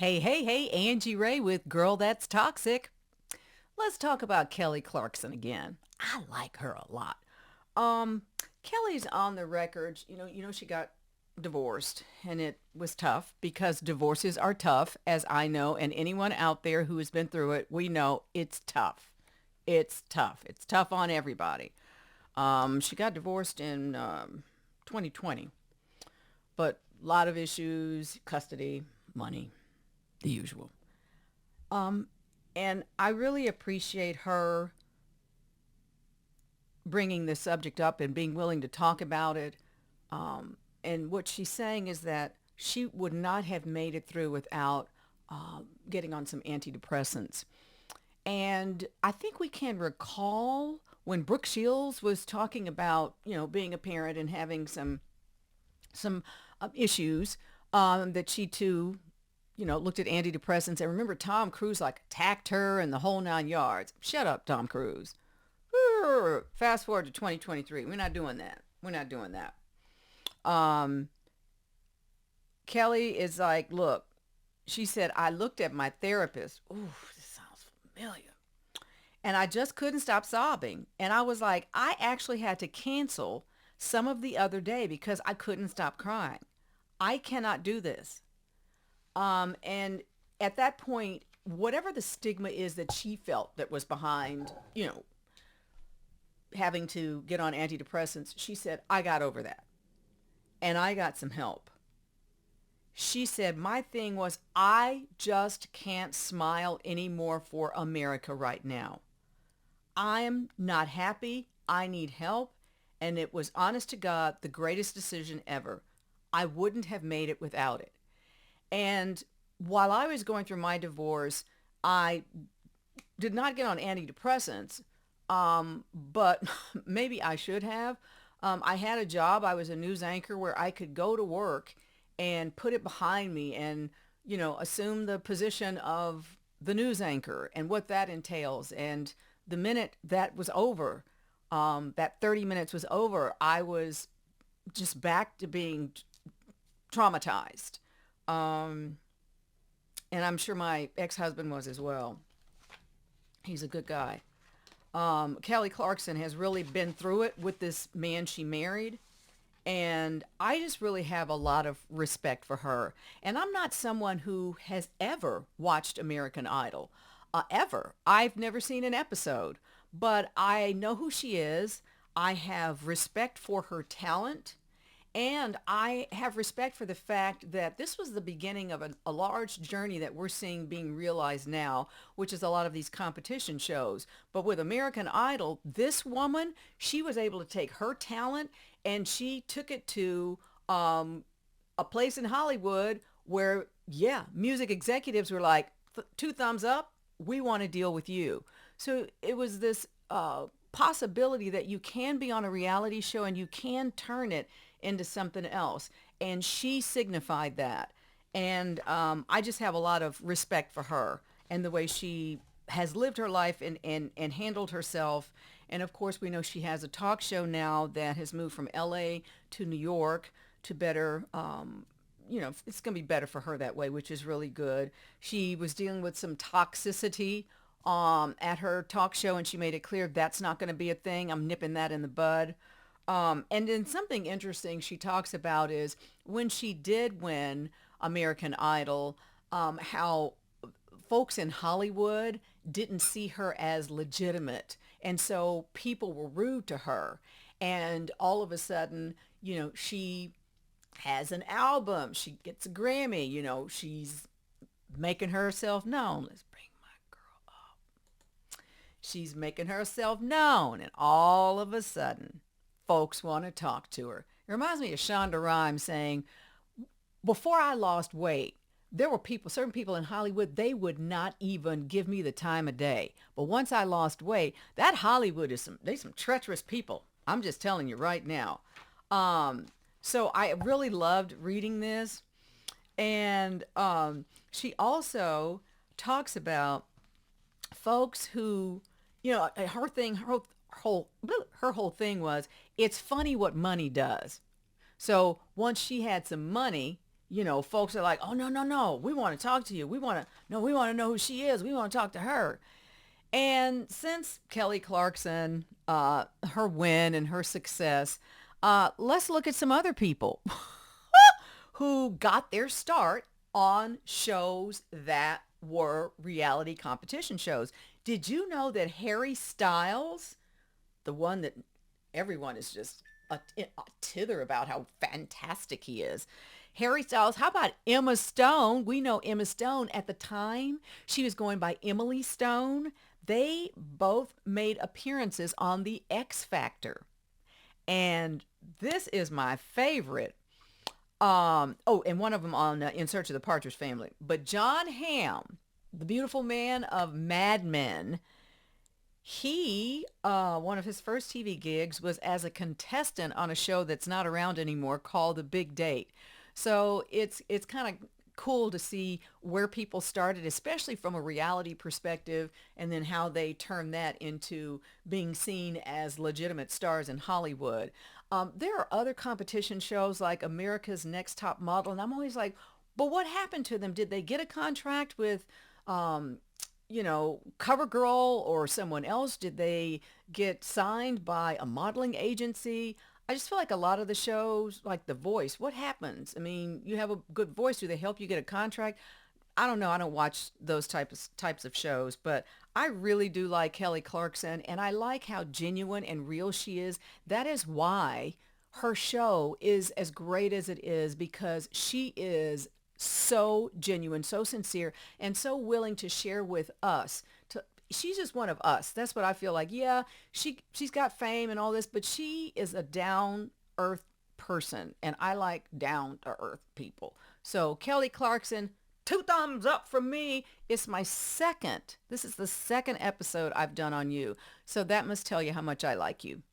Hey, Angie Rae with Girl That's Toxic. Let's talk about Kelly Clarkson again. I like her a lot. Um, Kelly's on the record, she got divorced and it was tough because divorces are tough, as I know, and anyone out there who has been through it, we know it's tough. It's tough. It's tough on everybody. She got divorced in 2020, but a lot of issues, custody, money, the usual. Um, and I really appreciate her bringing this subject up and being willing to talk about it. And what she's saying is that she would not have made it through without getting on some antidepressants. And I think we can recall when Brooke Shields was talking about, being a parent and having some issues, that she too, looked at antidepressants. And remember, Tom Cruise like attacked her and the whole 9 yards. Shut up, Tom Cruise. Fast forward to 2023. We're not doing that. We're not doing that. Um, Kelly is like, look, she said, I looked at my therapist. Ooh, this sounds familiar. And I just couldn't stop sobbing. And I was like, I actually had to cancel some of the other day because I couldn't stop crying. I cannot do this. And at that point, whatever the stigma is that she felt that was behind, having to get on antidepressants, she said, I got over that and I got some help. She said, my thing was, I just can't smile anymore for America right now. I am not happy. I need help. And it was, honest to God, the greatest decision ever. I wouldn't have made it without it. And while I was going through my divorce, I did not get on antidepressants, but maybe I should have. I had a job. I was a news anchor where I could go to work and put it behind me and, assume the position of the news anchor and what that entails. And the minute that was over, that 30 minutes was over, I was just back to being traumatized. Um, and I'm sure my ex-husband was as well. He's a good guy. Kelly Clarkson has really been through it with this man she married. And I just really have a lot of respect for her. And I'm not someone who has ever watched American Idol, ever. I've never seen an episode, but I know who she is. I have respect for her talent. And I have respect for the fact that this was the beginning of a large journey that we're seeing being realized now, which is a lot of these competition shows. But with American Idol, this woman, she was able to take her talent and she took it to a place in Hollywood where, yeah, music executives were like, two thumbs up, we want to deal with you. So it was this possibility that you can be on a reality show and you can turn it into something else. And she signified that. And I just have a lot of respect for her and the way she has lived her life and handled herself. And of course, we know she has a talk show now that has moved from LA to New York to better, it's going to be better for her that way, which is really good. She was dealing with some toxicity at her talk show, and she made it clear that's not going to be a thing. I'm nipping that in the bud. And then something interesting she talks about is when she did win American Idol, how folks in Hollywood didn't see her as legitimate. And so people were rude to her. And all of a sudden, she has an album. She gets a Grammy. She's making herself known. Let's bring my girl up. She's making herself known. And all of a sudden, folks want to talk to her. It reminds me of Shonda Rhimes saying, before I lost weight, there were certain people in Hollywood, they would not even give me the time of day. But once I lost weight, that Hollywood is they some treacherous people. I'm just telling you right now. So I really loved reading this. And she also talks about folks who, her whole thing was, it's funny what money does. So once she had some money, folks are like, oh, no, no, no, we want to talk to you. We want to know who she is. We want to talk to her. And since Kelly Clarkson, her win and her success, let's look at some other people who got their start on shows that were reality competition shows. Did you know that Harry Styles, the one that everyone is just a tither about how fantastic he is. Harry Styles, how about Emma Stone? We know Emma Stone at the time. She was going by Emily Stone. They both made appearances on The X Factor. And this is my favorite. And one of them on In Search of the Partridge Family. But John Hamm, the beautiful man of Mad Men, he, one of his first TV gigs was as a contestant on a show that's not around anymore called The Big Date. So it's kind of cool to see where people started, especially from a reality perspective, and then how they turn that into being seen as legitimate stars in Hollywood. There are other competition shows like America's Next Top Model, and I'm always like, but what happened to them? Did they get a contract with, CoverGirl or someone else? Did they get signed by a modeling agency? I just feel like a lot of the shows, like The Voice, what happens? I mean, you have a good voice. Do they help you get a contract? I don't know. I don't watch those types of shows, but I really do like Kelly Clarkson, and I like how genuine and real she is. That is why her show is as great as it is, because she is so genuine, so sincere, and so willing to share with us. She's just one of us. That's what I feel like. Yeah, she's got fame and all this, but she is a down earth person, and I like down to earth people. So Kelly Clarkson, 2 thumbs up from me. It's my second. This is the second episode I've done on you. So that must tell you how much I like you.